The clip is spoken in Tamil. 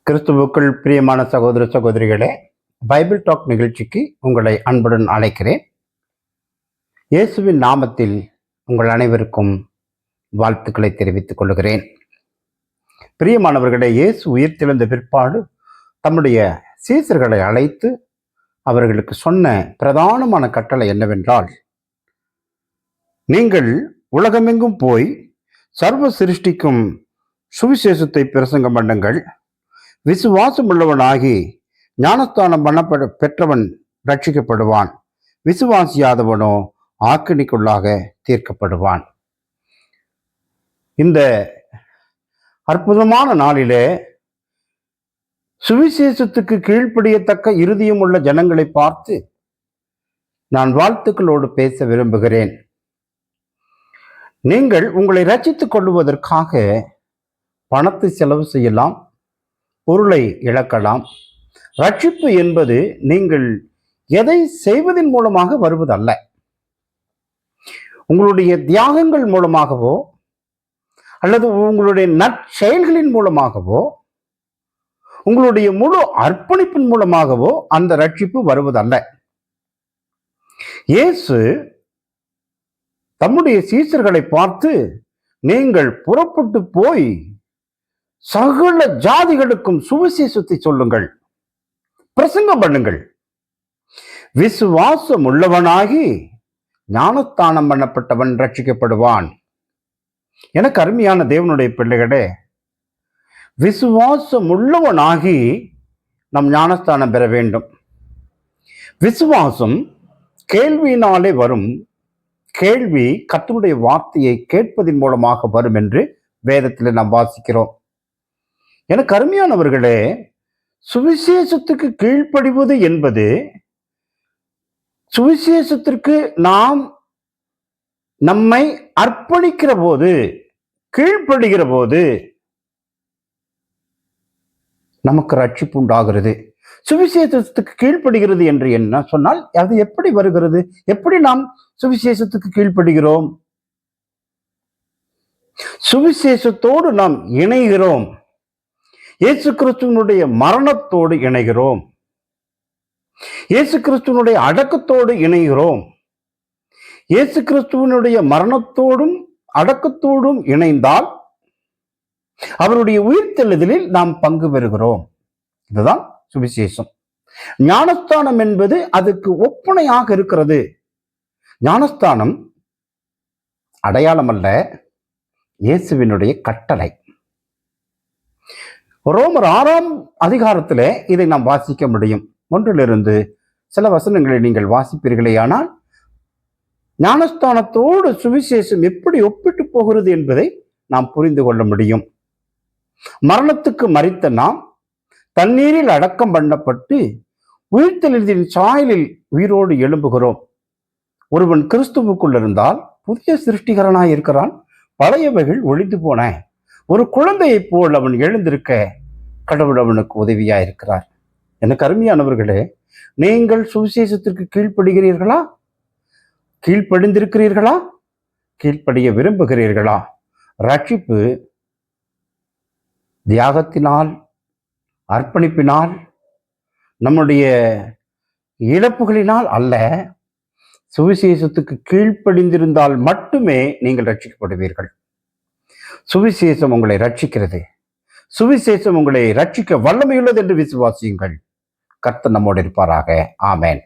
கிறிஸ்துவுக்குள் பிரியமான சகோதர சகோதரிகளே, பைபிள் டாக் நிகழ்ச்சிக்கு உங்களை அன்புடன் அழைக்கிறேன். இயேசுவின் நாமத்தில் உங்கள் அனைவருக்கும் வாழ்த்துக்களை தெரிவித்துக் கொள்கிறேன். பிரியமானவர்களே, இயேசு உயிர்த்தெழுந்த பிற்பாடு தம்முடைய சீசர்களை அழைத்து அவர்களுக்கு சொன்ன பிரதானமான கட்டளை என்னவென்றால், நீங்கள் உலகமெங்கும் போய் சர்வ சிருஷ்டிக்கும் சுவிசேஷத்தை பிரசங்கம் பண்ணுங்கள். விசுவாசம் உள்ளவனாகி ஞானஸ்தானம் பெற்றவன் ரட்சிக்கப்படுவான், விசுவாசியாதவனோ ஆக்கினிக்குள்ளாக தீர்க்கப்படுவான். இந்த அற்புதமான நாளிலே சுவிசேஷத்துக்கு கீழ்ப்படியத்தக்க இருதயம் உள்ள ஜனங்களை பார்த்து நான் வாழ்த்துக்களோடு பேச விரும்புகிறேன். நீங்கள் உங்களை ரட்சித்துக் கொள்வதற்காக பணத்தை செலவு செய்யலாம், பொருளை இழக்கலாம். ரட்சிப்பு என்பது நீங்கள் எதை செய்வதன் மூலமாக வருவதல்ல. உங்களுடைய தியாகங்கள் மூலமாகவோ அல்லது உங்களுடைய நற்செயல்களின் மூலமாகவோ உங்களுடைய முழு அர்ப்பணிப்பின் மூலமாகவோ அந்த ரட்சிப்பு வருவதல்ல. இயேசு தம்முடைய சீசர்களை பார்த்து, நீங்கள் புறப்பட்டு போய் சகல ஜாதிகளுக்கும் சுவிசேஷத்தை சொல்லுங்கள், பிரசங்கம் பண்ணுங்கள். விசுவாசம் உள்ளவனாகி ஞானஸ்தானம் பண்ணப்பட்டவன் ரட்சிக்கப்படுவான். எனக்கு அருமையான தேவனுடைய பிள்ளைகளே, விசுவாசம் உள்ளவனாகி நம் ஞானஸ்தானம் பெற வேண்டும். விசுவாசம் கேள்வியினாலே வரும், கேள்வி கர்த்தருடைய வார்த்தையை கேட்பதன் மூலமாக வரும் என்று வேதத்தில் நாம் வாசிக்கிறோம். எனக்கு அருமையானவர்களே, சுவிசேஷத்துக்கு கீழ்ப்படிவது என்பது சுவிசேஷத்திற்கு நாம் நம்மை அர்ப்பணிக்கிற போது, கீழ்ப்படுகிற போது நமக்கு ரட்சிப்பு உண்டாகிறது. சுவிசேஷத்துக்கு கீழ்ப்படுகிறது என்று என்ன சொன்னால் அது எப்படி வருகிறது? எப்படி நாம் சுவிசேஷத்துக்கு கீழ்ப்படுகிறோம்? சுவிசேஷத்தோடு நாம் இணைகிறோம். இயேசு கிறிஸ்துவனுடைய மரணத்தோடு இணைகிறோம். இயேசு கிறிஸ்துவனுடைய அடக்கத்தோடு இணைகிறோம். இயேசு கிறிஸ்துவனுடைய மரணத்தோடும் அடக்கத்தோடும் இணைந்தால் அவருடைய உயிர்த்தெழுதலில் நாம் பங்கு பெறுகிறோம். இதுதான் சுவிசேஷம். ஞானஸ்தானம் என்பது அதுக்கு ஒப்புணையாக இருக்கிறது. ஞானஸ்தானம் அடையாளம் அல்ல, இயேசுவினுடைய கட்டளை. ரோமர் 6ஆம் அதிகாரத்திலே இதை நாம் வாசிக்க முடியும். 1 சில வசனங்களை நீங்கள் வாசிப்பீர்களே, ஆனால் ஞானஸ்தானத்தோடு சுவிசேஷம் எப்படி ஒப்பிட்டு போகிறது என்பதை நாம் புரிந்து கொள்ள முடியும். மரணத்துக்கு மரித்த நாம் தண்ணீரில் அடக்கம் பண்ணப்பட்டு உயிர்த்தெழுதலின் சாயலில் உயிரோடு எழும்புகிறோம். ஒருவன் கிறிஸ்துவுக்குள் இருந்தால் புதிய சிருஷ்டிகரனாய் இருக்கிறான், பழையவைகள் ஒழிந்து போன. ஒரு குழந்தையை போல் அவன் எழுந்திருக்க கடவுள் அவனுக்கு உதவியா இருக்கிறார். எனக்கு அருமையானவர்களே, நீங்கள் சுவிசேஷத்திற்கு கீழ்ப்படுகிறீர்களா? கீழ்ப்படிந்திருக்கிறீர்களா? கீழ்ப்படிய விரும்புகிறீர்களா? ரட்சிப்பு தியாகத்தினால், அர்ப்பணிப்பினால், நம்முடைய இழப்புகளினால் அல்ல. சுவிசேஷத்துக்கு கீழ்ப்படிந்திருந்தால் மட்டுமே நீங்கள் ரட்சிக்கப்படுவீர்கள். சுவிசேஷம் உங்களை ரட்சிக்கிறது. சுவிசேஷம் உங்களை ரட்சிக்க வல்லமையுள்ளது என்று விசுவாசியுங்கள். கர்த்தர் நம்மோடு இருப்பாராக. ஆமென்.